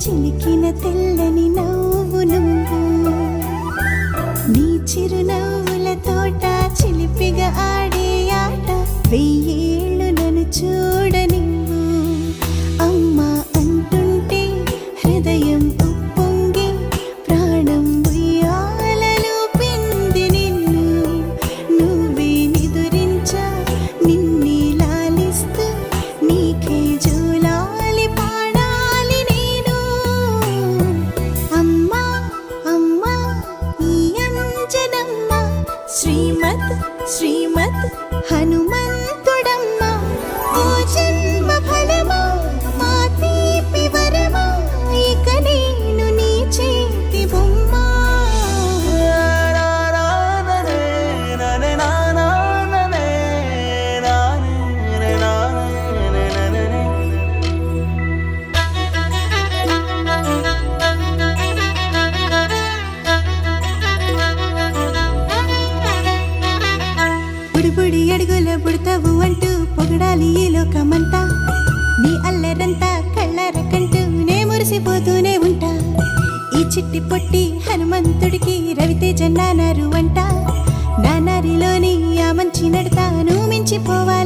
చిలికిన తెల్లని నవ్వు నువ్వు నీ చిరునవ్వుల తోట చిలిపిగా ఆడే ఆట వెయ్యేళ్ళు నన్ను చూడనివ్వు అమ్మా అంటుంటే హృదయం ఉప్పొంగి ప్రాణం ఉయ్యాలలో పిండి నిన్ను నువ్వే నిదురించా నిన్నే లాలిస్తూ నీకే జోలాలి పాడాలి నేను అమ్మా అమ్మా ఈ అంజనమ్మ శ్రీమత్ శ్రీమత్ హనుమంతుడమ్మ ఓ జన్మ ఫలమా మా తీపి వరమా ఇక నేను నీ చేతి బొమ్మ బుడిబుడి అడుగుల బుడతావు అంటూ పొగడాలి ఈ లోకమంతా నీ అల్లరంతా కళ్ళరకంటూ నే మురిసిపోతూనే ఉంటా ఈ చిట్టి పొట్టి హనుమంతుడికి రవితేజ నానారు అంట నానారిలోని ఆ మంచి నడతా నువ్వు మించిపోవాలి